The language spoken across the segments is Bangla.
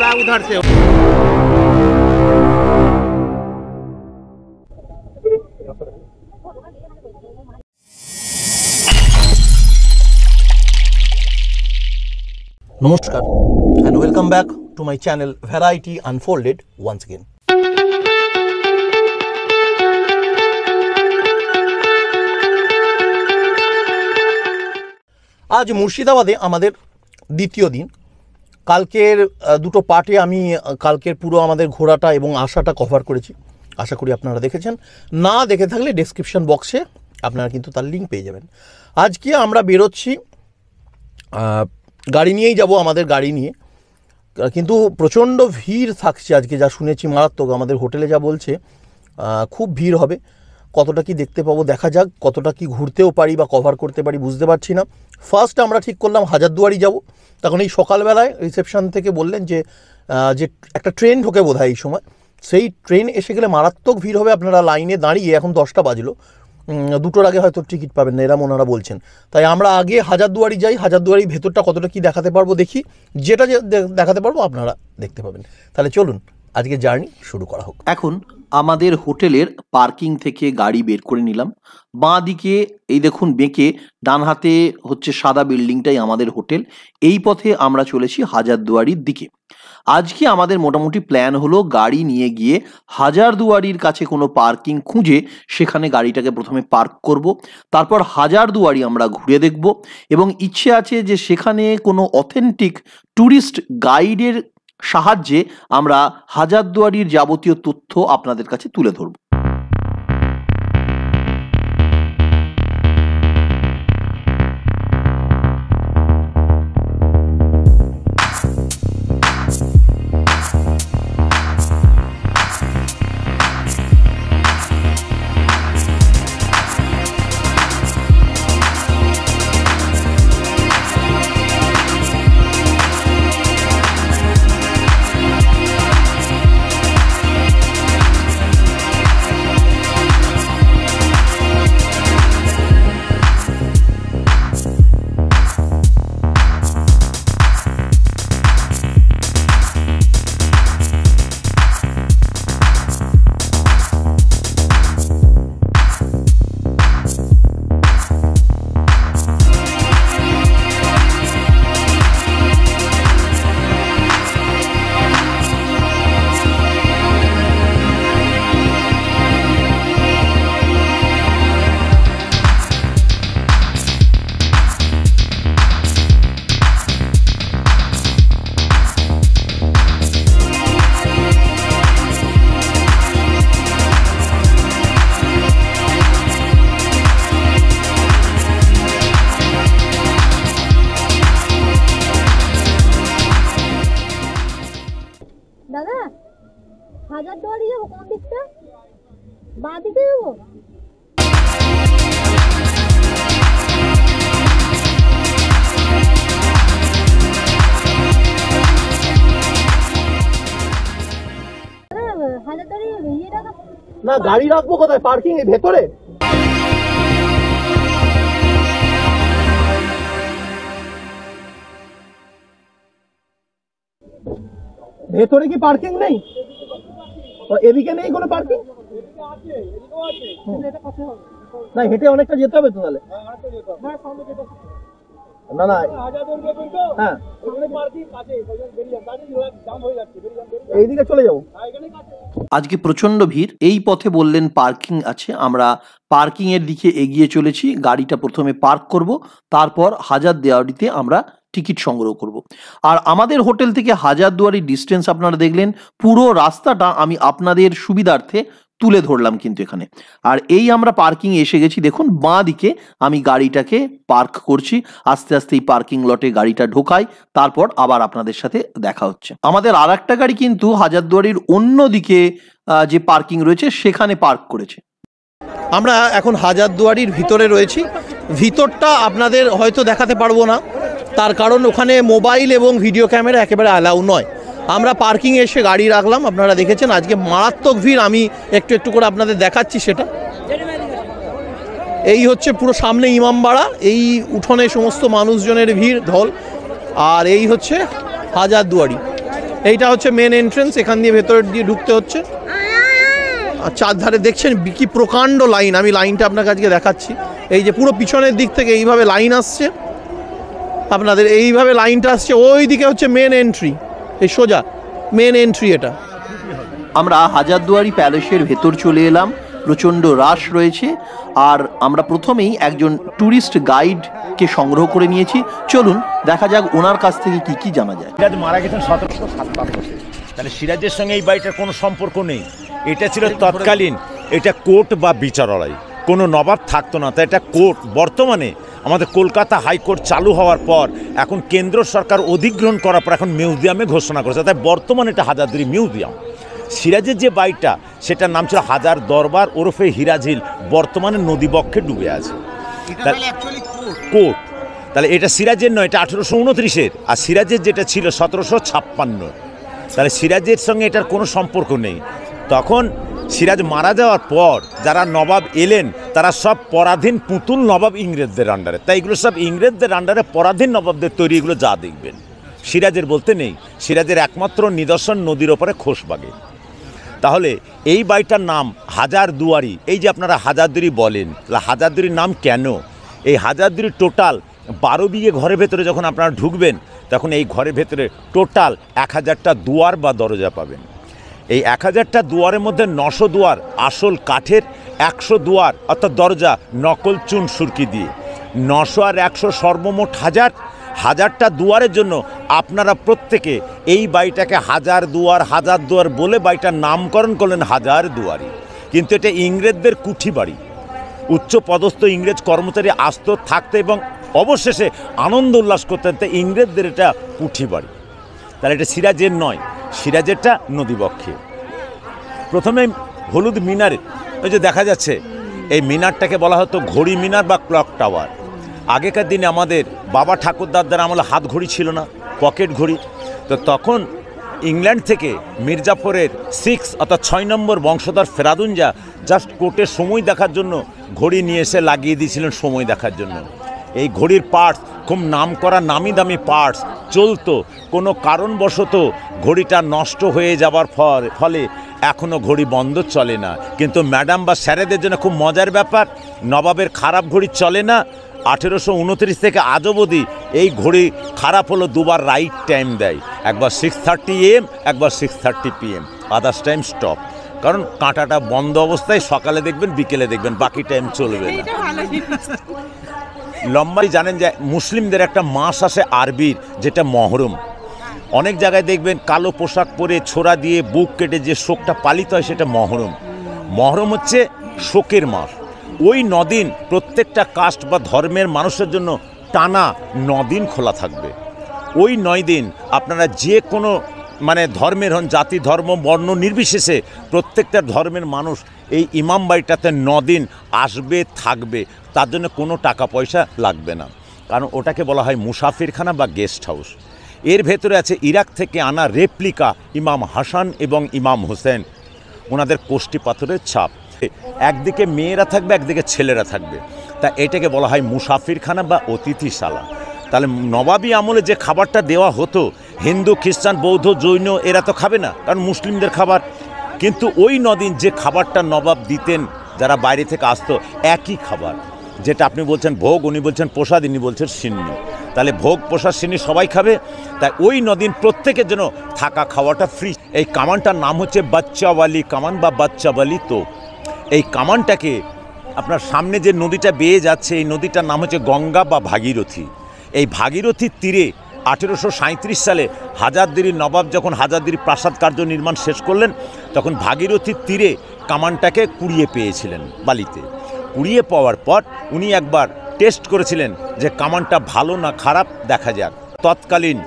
वाला उधर से। Namaskar and welcome back to my channel Variety Unfolded once again. आज মুর্শিদাবাদে আমাদের দ্বিতীয় দিন। কালকের দুটো পার্টে আমি কালকের পুরো আমাদের ঘোরাটা এবং আসাটা কভার করেছি, আশা করি আপনারা দেখেছেন। না দেখে থাকলে ডেসক্রিপশন বক্সে আপনারা কিন্তু তার লিঙ্ক পেয়ে যাবেন। আজকে আমরা বেরোচ্ছি, গাড়ি নিয়েই যাব, আমাদের গাড়ি নিয়ে, কিন্তু প্রচণ্ড ভিড় থাকছে আজকে, যা শুনেছি মারাত্মক। আমাদের হোটেলে যা বলছে খুব ভিড় হবে। কতটা কি দেখতে পাবো দেখা যাক, কতটা কি ঘুরতেও পারি বা কভার করতে পারি বুঝতে পারছি না। ফার্স্ট আমরা ঠিক করলাম হাজারদুয়ারি যাব। তখন এই সকালবেলায় রিসেপশন থেকে বললেন যে একটা ট্রেন ঢোকে বোধহয় এই সময়, সেই ট্রেন এসে গেলে মারাত্মক ভিড় হবে, আপনারা লাইনে দাঁড়িয়ে, এখন 10টা বাজলো, 2টোর আগে হয়তো টিকিট পাবেন না, এরম ওনারা বলছেন। তাই আমরা আগে হাজারদুয়ারি যাই, হাজারদুয়ারির ভেতরটা কতটা কি দেখাতে পারবো দেখি, যেটা দেখাতে পারবো আপনারা দেখতে পাবেন। তাহলে চলুন আজকে জার্নি শুরু করা হোক। এখন আমাদের হোটেলের পার্কিং থেকে গাড়ি বের করে নিলাম। বাঁ দিকে এই দেখুন বেঁকে, ডান হাতে হচ্ছে সাদা বিল্ডিংটাই আমাদের হোটেল। এই পথে আমরা চলেছি হাজারদুয়ারির দিকে। আজকে আমাদের মোটামুটি প্ল্যান হলো গাড়ি নিয়ে গিয়ে হাজারদুয়ারির কাছে কোনো পার্কিং খুঁজে সেখানে গাড়িটাকে প্রথমে পার্ক করব, তারপর হাজারদুয়ারি আমরা ঘুরে দেখব, এবং ইচ্ছে আছে যে সেখানে কোনো অথেন্টিক ট্যুরিস্ট গাইডের সাহায্যে আমরা হাজারদুয়ারির যাবতীয় তথ্য আপনাদের কাছে তুলে ধরব। দাদা হাজারদুয়ারি যাবো, কোন দিকটা? বাঁ দিকে যাবো? হাজারদুয়ারি ইয়েটা না, গাড়ি রাখবো কোথায়? পার্কিং এর ভেতরে? ভেতরে কি পার্কিং নেই? এদিকে নেই কোনো পার্কিং? না, হেঁটে অনেকটা যেতে হবে তো তাহলে। না না, হ্যাঁ এইদিকে চলে যাবো। আজকে প্রচন্ড ভিড়, এই পথে বললেন পার্কিং আছে। আমরা পার্কিং এর দিকে এগিয়ে চলেছি। গাড়িটা প্রথমে পার্ক করব, তারপর হাজারদুয়ারিতে আমরা টিকিট সংগ্রহ করব। আর আমাদের হোটেল থেকে হাজারদুয়ারির ডিস্টেন্স আপনারা দেখলেন, পুরো রাস্তাটা আমি আপনাদের সুবিধার্থে তুলে ধরলাম কিন্তু এখানে। আর এই আমরা পার্কিং এসে গেছি, দেখুন বাঁ দিকে আমি গাড়িটাকে পার্ক করছি। আস্তে আস্তে এই পার্কিং লটে গাড়িটা ঢোকাই, তারপর আবার আপনাদের সাথে দেখা হচ্ছে। আমাদের আর একটা গাড়ি কিন্তু হাজারদুয়ারির অন্য দিকে যে পার্কিং রয়েছে সেখানে পার্ক করেছে। আমরা এখন হাজারদুয়ারির ভিতরে রয়েছি। ভিতরটা আপনাদের হয়তো দেখাতে পারবো না, তার কারণ ওখানে মোবাইল এবং ভিডিও ক্যামেরা একেবারে অ্যালাউ নয়। আমরা পার্কিংয়ে এসে গাড়ি রাখলাম, আপনারা দেখেছেন আজকে মারাত্মক ভিড়। আমি একটু একটু করে আপনাদের দেখাচ্ছি সেটা। এই হচ্ছে পুরো সামনে ইমামবাড়া, এই উঠোনে সমস্ত মানুষজনের ভিড় ঢল। আর এই হচ্ছে হাজারদুয়ারি। এইটা হচ্ছে মেন এন্ট্রেন্স, এখান দিয়ে ভেতর দিয়ে ঢুকতে হচ্ছে। আর চারধারে দেখছেন কি প্রকাণ্ড লাইন, আমি লাইনটা আপনার কাছে দেখাচ্ছি। এই যে পুরো পিছনের দিক থেকে এইভাবে লাইন আসছে আপনাদের, এইভাবে লাইনটা আসছে, ওই দিকে হচ্ছে মেন এন্ট্রি, এই সোজা মেন এন্ট্রি এটা। আমরা হাজারদুয়ারি প্যালেসের ভেতর চলে এলাম, প্রচণ্ড রাশ রয়েছে। আর আমরা প্রথমেই একজন ট্যুরিস্ট গাইডকে সংগ্রহ করে নিয়েছি, চলুন দেখা যাক ওনার কাছ থেকে কি কি জানা যায়। সিরাজ মারা গেছেন 1757, তাহলে সিরাজের সঙ্গে এই বাড়িটার কোনো সম্পর্ক নেই। এটা ছিল তৎকালীন, এটা কোর্ট বা বিচারালয়, কোনো নবাব থাকতো না, তাই এটা কোর্ট। বর্তমানে আমাদের কলকাতা হাইকোর্ট চালু হওয়ার পর এখন কেন্দ্র সরকার অধিগ্রহণ করার পর এখন মিউজিয়ামে ঘোষণা করেছে, তাই বর্তমানে এটা হাজারদুয়ারি মিউজিয়াম। সিরাজের যে বাড়িটা সেটার নাম ছিল হাজার দরবার ওরফে হিরাঝিল, বর্তমানে নদীবক্ষে ডুবে আছে কোর্ট। তাহলে এটা সিরাজের নয়, এটা 1829-এর, আর সিরাজের যেটা ছিল 1756। তাহলে সিরাজের সঙ্গে এটার কোনো সম্পর্ক নেই। তখন সিরাজ মারা যাওয়ার পর যারা নবাব এলেন তারা সব পরাধীন পুতুল নবাব ইংরেজদের আন্ডারে, তাই এগুলো সব ইংরেজদের আন্ডারে পরাধীন নবাবদের তৈরি, এগুলো যা দেখবেন সিরাজের বলতে নেই। সিরাজের একমাত্র নিদর্শন নদীর ওপরে খোশবাগে। তাহলে এই বাড়িটার নাম হাজারদুয়ারি। এই যে আপনারা হাজারদুয়ারি বলেন, তাহলে হাজারদুয়ারির নাম কেন? এই হাজারদুয়ারি টোটাল 12 বিঘে ঘরের ভেতরে যখন আপনারা ঢুকবেন তখন এই ঘরের ভেতরে টোটাল 1000টা দুয়ার বা দরজা পাবেন। এই 1000টা দুয়ারের মধ্যে 900 দুয়ার আসল কাঠের, 100 দুয়ার অর্থাৎ দরজা নকল চুন সুরকি দিয়ে। 900 আর 100 সর্বমোট 1000টা দুয়ারের জন্য আপনারা প্রত্যেকে এই বাড়িটাকে হাজার দুয়ার বলে বাড়িটার নামকরণ করলেন হাজারদুয়ারি। কিন্তু এটা ইংরেজদের কুঠি বাড়ি, উচ্চ পদস্থ ইংরেজ কর্মচারী আসত, থাকতে এবং অবশেষে আনন্দ উল্লাস করতেন, তাই ইংরেজদের এটা কুঠি বাড়ি। তাহলে এটা সিরাজের নয়, সিরাজেরটা নদীবক্ষে। প্রথমে হলুদ মিনারে ওই যে দেখা যাচ্ছে, এই মিনারটাকে বলা হতো ঘড়ি মিনার বা ক্লক টাওয়ার। আগেকার দিনে আমাদের বাবা ঠাকুরদারদের আমলে হাত ঘড়ি ছিল না, পকেট ঘড়ি। তো তখন ইংল্যান্ড থেকে মির্জাফরের 6 অর্থাৎ 6 নম্বর বংশধর ফেরাদুনজা জাস্ট কোর্টের সময় দেখার জন্য ঘড়ি নিয়ে এসে লাগিয়ে দিয়েছিলেন সময় দেখার জন্য। এই ঘড়ির পার্টস খুব নাম করা নামি দামি পার্টস চলতো, কোনো কারণবশত ঘড়িটা নষ্ট হয়ে যাবার ফলে এখনও ঘড়ি বন্ধ চলে না। কিন্তু ম্যাডাম বা স্যারেদের জন্য খুব মজার ব্যাপার, নবাবের খারাপ ঘড়ি চলে না। 1829 থেকে আজ অবধি এই ঘড়ি খারাপ হলো দুবার রাইট টাইম দেয়, একবার 6:30 AM, একবার 6:30 PM, আদার্স টাইম স্টপ। কারণ কাঁটাটা বন্ধ অবস্থায় সকালে দেখবেন, বিকেলে দেখবেন, বাকি টাইম চলবে না। লম্বাই জানেন যে মুসলিমদের একটা মাস আসে আরবির, যেটা মহরম। অনেক জায়গায় দেখবেন কালো পোশাক পরে ছোরা দিয়ে বুক কেটে যে শোকটা পালিত হয় সেটা মহরম। মহরম হচ্ছে শোকের মাস। ওই 9 দিন প্রত্যেকটা কাস্ট বা ধর্মের মানুষের জন্য টানা 9 দিন খোলা থাকবে। ওই 9 দিন আপনারা যে কোনো ধর্মের হন, জাতি ধর্ম বর্ণ নির্বিশেষে প্রত্যেকটা ধর্মের মানুষ এই ইমাম বাড়িটাতে 9 দিন আসবে, থাকবে। তার জন্য কোনো টাকা পয়সা লাগবে না, কারণ ওটাকে বলা হয় মুসাফিরখানা বা গেস্ট হাউস। এর ভেতরে আছে ইরাক থেকে আনা রেপ্লিকা ইমাম হাসান এবং ইমাম হোসেন, ওনাদের কোষ্ঠী পাথরের ছাপ। একদিকে মেয়েরা থাকবে, একদিকে ছেলেরা থাকবে, তা এটাকে বলা হয় মুসাফিরখানা বা অতিথিশালা। তাহলে নবাবী আমলে যে খাবারটা দেওয়া হতো, হিন্দু খ্রিস্টান বৌদ্ধ জৈন এরা তো খাবে না, কারণ মুসলিমদের খাবার। কিন্তু ওই 9 দিন যে খাবারটা নবাব দিতেন যারা বাইরে থেকে আসতো, একই খাবার, যেটা আপনি বলছেন ভোগ, উনি বলছেন প্রসাদ, ইনি বলছেন সিন্নি। তাহলে ভোগ প্রসাদ সিন্নি সবাই খাবে, তাই ওই 9 দিন প্রত্যেকের জন্য থাকা খাওয়াটা ফ্রি। এই কামানটার নাম হচ্ছে বাচ্চাওয়ালি কামান বা বাচ্চাওয়ালি তোপ। এই কামানটাকে আপনার সামনে যে নদীটা বেয়ে যাচ্ছে, এই নদীটার নাম হচ্ছে গঙ্গা বা ভাগীরথী। এই ভাগীরথীর তীরে 1837 সালে হাজারদুয়ারির নবাব যখন হাজারদুয়ারি প্রাসাদ কার্য নির্মাণ শেষ করলেন, তখন ভাগীরথীর তীরে কামানটাকে কুড়িয়ে পেয়েছিলেন বালিতে। কুড়িয়ে পাওয়ার পর উনি একবার টেস্ট করেছিলেন যে কামানটা ভালো না খারাপ, দেখা যাক। তৎকালীন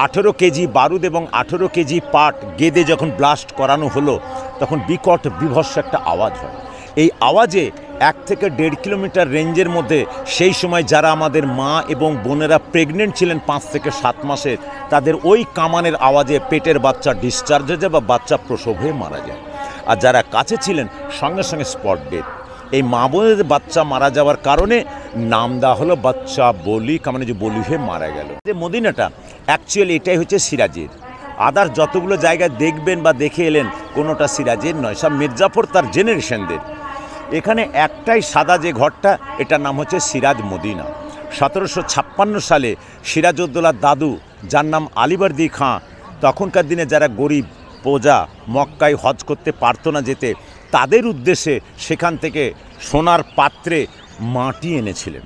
18 কেজি বারুদ এবং 18 কেজি পাট গেদে যখন ব্লাস্ট করানো হলো, তখন বিকট বিভৎস একটা আওয়াজ হয়। এই আওয়াজে 1 থেকে 1.5 কিলোমিটার রেঞ্জের মধ্যে সেই সময় যারা আমাদের মা এবং বোনেরা প্রেগনেন্ট ছিলেন 5 থেকে 7 মাসের, তাদের ওই কামানের আওয়াজে পেটের বাচ্চা ডিসচার্জ হয়ে যায় বা বাচ্চা প্রসব হয়ে মারা যায়। আর যারা কাছে ছিলেন সঙ্গে সঙ্গে স্পট ডেথ। এই মা বোনের বাচ্চা মারা যাওয়ার কারণে নাম দেওয়া হলো বাচ্চা বলি, কামানে যে বলি হয়ে মারা গেল। যে মদিনাটা অ্যাকচুয়ালি এটাই হচ্ছে সিরাজের। আদার যতগুলো জায়গায় দেখবেন বা দেখে এলেন কোনোটা সিরাজের নয়, সব মির্জাফর তার জেনারেশনদের। এখানে একটাই সাদা যে ঘরটা, এটার নাম হচ্ছে সিরাজ মদিনা। 1756 সালে সিরাজউদ্দৌলার দাদু, যার নাম আলীবর্দী খাঁ, তখনকার দিনে যারা গরিব প্রজা মক্কায় হজ করতে পারতো না যেতে, তাদের উদ্দেশ্যে সেখান থেকে সোনার পাত্রে মাটি এনেছিলেন।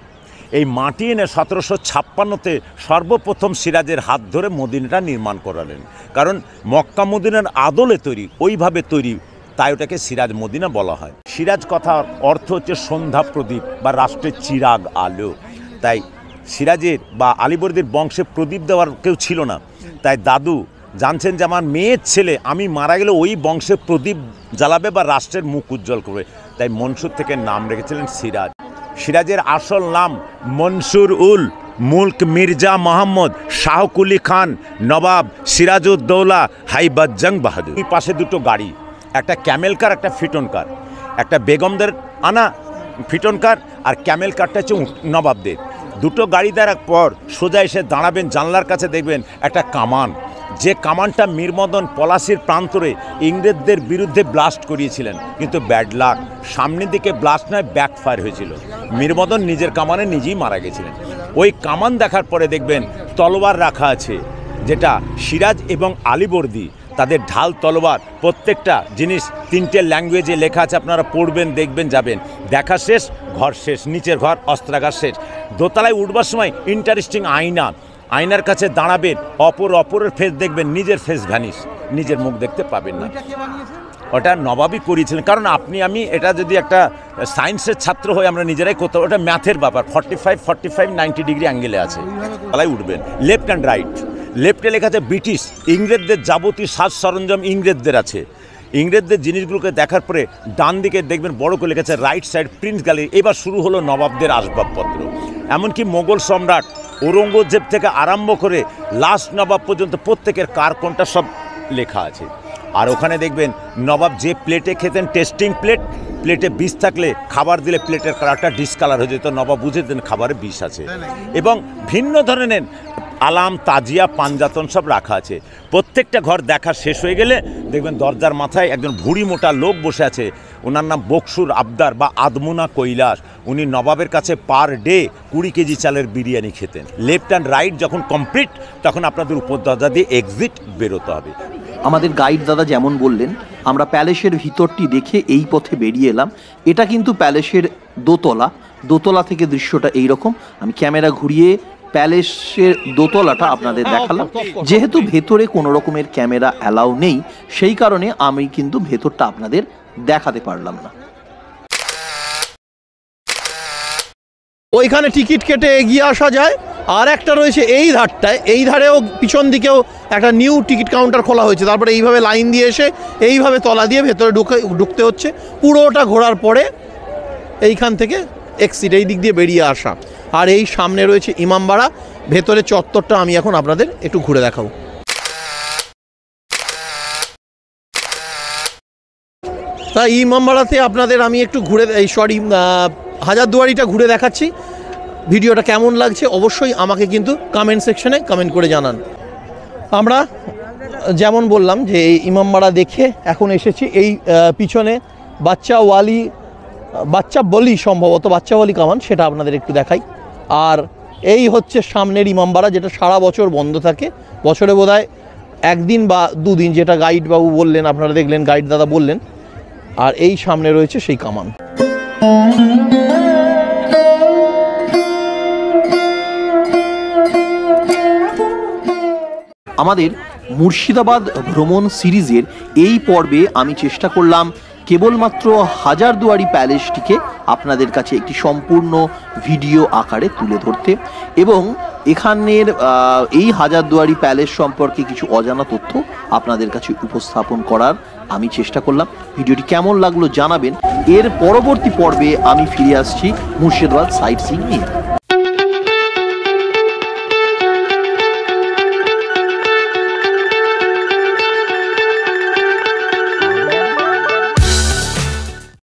এই মাটি এনে 1756-তে সর্বপ্রথম সিরাজের হাত ধরে মদিনাটা নির্মাণ করালেন। কারণ মক্কা মদিনার আদলে তৈরি, ওইভাবে তৈরি, তাই ওটাকে সিরাজ মদিনা বলা হয়। সিরাজ কথার অর্থ হচ্ছে সন্ধ্যা প্রদীপ বা রাষ্ট্রের চিরাগ আলো। তাই সিরাজের বা আলীবর্দীর বংশে প্রদীপ দেওয়ার কেউ ছিল না, তাই দাদু জানছেন যে আমার মেয়ের ছেলে আমি মারা গেলে ওই বংশে প্রদীপ জ্বালাবে বা রাষ্ট্রের মুখ উজ্জ্বল করবে, তাই মনসুর থেকে নাম রেখেছিলেন সিরাজ। সিরাজের আসল নাম মনসুর উল মুলক মির্জা মোহাম্মদ শাহকুলি খান নবাব সিরাজউদ্দৌলা হাইবাত জং বাহাদুর। এই পাশে দুটো গাড়ি, একটা ক্যামেল কার, একটা ফিটন কার। একটা বেগমদের আনা ফিটন কার, আর ক্যামেল কারটা হচ্ছে নবাবদের। দুটো গাড়ি দেওয়ার পর সোজা এসে দাঁড়াবেন, জানলার কাছে দেখবেন একটা কামান, যে কামানটা মীরমদন পলাশির প্রান্তরে ইংরেজদের বিরুদ্ধে ব্লাস্ট করিয়েছিলেন, কিন্তু ব্যাড লাক, সামনের দিকে ব্লাস্ট নয় ব্যাকফায়ার হয়েছিল। মীরমদন নিজের কামানে নিজেই মারা গেছিলেন। ওই কামান দেখার পরে দেখবেন তলোয়ার রাখা আছে, যেটা সিরাজ এবং আলীবর্দী তাদের ঢাল তলোয়ার, প্রত্যেকটা জিনিস 3টে ল্যাঙ্গুয়েজে লেখা আছে, আপনারা পড়বেন, দেখবেন, যাবেন। দেখা শেষ, ঘর শেষ, নিচের ঘর অস্ত্রাগার শেষ। দোতলায় উঠবার সময় ইন্টারেস্টিং আয়না, আয়নার কাছে দাঁড়াবেন, অপরের ফেস দেখবেন, নিজের ফেস ভ্যানিশ, নিজের মুখ দেখতে পাবেন না। ওটা নবাবই করিয়েছিলেন। কারণ আপনি আমি এটা যদি একটা সায়েন্সের ছাত্র হয়ে আমরা নিজেরাই করতে, ওটা ম্যাথের ব্যাপার। 45 90 ডিগ্রি অ্যাঙ্গেলে আছে, তালাই উঠবেন। লেফট অ্যান্ড রাইট, লেফটে লেখা আছে ব্রিটিশ, ইংরেজদের যাবতীয় সাজ সরঞ্জাম ইংরেজদের আছে। ইংরেজদের জিনিসগুলোকে দেখার পরে ডান দিকে দেখবেন বড় করে লেখা আছে রাইট সাইড প্রিন্স গ্যালারি। এবার শুরু হলো নবাবদের আসবাবপত্র, এমনকি মোগল সম্রাট ঔরঙ্গজেব থেকে আরম্ভ করে লাস্ট নবাব পর্যন্ত প্রত্যেকের কার কোনটা সব লেখা আছে। আর ওখানে দেখবেন নবাব যে প্লেটে খেতেন, টেস্টিং প্লেট, প্লেটে বিষ থাকলে খাবার দিলে প্লেটের কালারটা ডিসকালার হয়ে যেত, নবাব বুঝে দেন খাবারে বিষ আছে। এবং ভিন্ন ধরনের আলাম, তাজিয়া, পাঞ্জাতন সব রাখা আছে। প্রত্যেকটা ঘর দেখা শেষ হয়ে গেলে দেখবেন দরজার মাথায় একজন ভুড়ি মোটা লোক বসে আছে, ওনার নাম বকসুর আবদার বা আদমুনা কৈলাস। উনি নবাবের কাছে পার ডে 20 কেজি চালের বিরিয়ানি খেতেন। লেফট অ্যান্ড রাইট যখন কমপ্লিট, তখন আপনাদের উপর দরজা দিয়ে এক্সিট বেরোতে হবে। আমাদের গাইড দাদা যেমন বললেন, আমরা প্যালেসের ভিতরটি দেখে এই পথে বেরিয়ে এলাম। এটা কিন্তু প্যালেসের দোতলা থেকে দৃশ্যটা এইরকম। আমি ক্যামেরা ঘুরিয়ে প্যালেসের দোতলাটা আপনাদের দেখালাম। যেহেতু ভেতরে কোনো রকমের ক্যামেরা অ্যালাউ নেই, সেই কারণে আমি কিন্তু ভেতরটা আপনাদের দেখাতে পারলাম না। ওইখানে টিকিট কেটে এগিয়ে আসা যায়। আর একটা রয়েছে এই ধারটায়, এই ধারেও পিছন দিকেও একটা নিউ টিকিট কাউন্টার খোলা হয়েছে। তারপরে এইভাবে লাইন দিয়ে এসে এইভাবে তলা দিয়ে ভেতরে ঢুকতে হচ্ছে। পুরোটা ঘোরার পরে এইখান থেকে এক্সিট, এই দিক দিয়ে বেরিয়ে আসা। আর এই সামনে রয়েছে ইমামবাড়া, ভেতরে চত্বরটা আমি এখন আপনাদের একটু ঘুরে দেখাবো। তা ইমামবাড়াতে আপনাদের আমি একটু ঘুরে হাজারদুয়ারিটা ঘুরে দেখাচ্ছি। ভিডিওটা কেমন লাগছে অবশ্যই আমাকে কিন্তু কমেন্ট সেকশনে কমেন্ট করে জানান। আমরা যেমন বললাম যে এই ইমামবাড়া দেখে এখন এসেছি এই পিছনে বাচ্চা বলি, সম্ভবত বাচ্চা বলি কামান, সেটা আপনাদের একটু দেখাই। আর এই হচ্ছে সামনের ইমামবাড়া, যেটা সারা বছর বন্ধ থাকে, বছরে বোধহয় 1 দিন বা 2 দিন, যেটা গাইড বাবু বললেন, আপনারা দেখলেন, গাইড দাদা বললেন। আর এই সামনে রয়েছে সেই কামান। আমাদের মুর্শিদাবাদ ভ্রমণ সিরিজের এই পর্বে আমি চেষ্টা করলাম কেবলমাত্র হাজারদুয়ারি প্যালেসটিকে আপনাদের কাছে একটি সম্পূর্ণ ভিডিও আকারে তুলে ধরতে এবং এখানের এই হাজারদুয়ারি প্যালেস সম্পর্কে কিছু অজানা তথ্য আপনাদের কাছে উপস্থাপন করার আমি চেষ্টা করলাম। ভিডিওটি কেমন লাগলো জানাবেন। এর পরবর্তী পর্বে আমি ফিরে আসছি মুর্শিদাবাদ সাইট সিইং নিয়ে।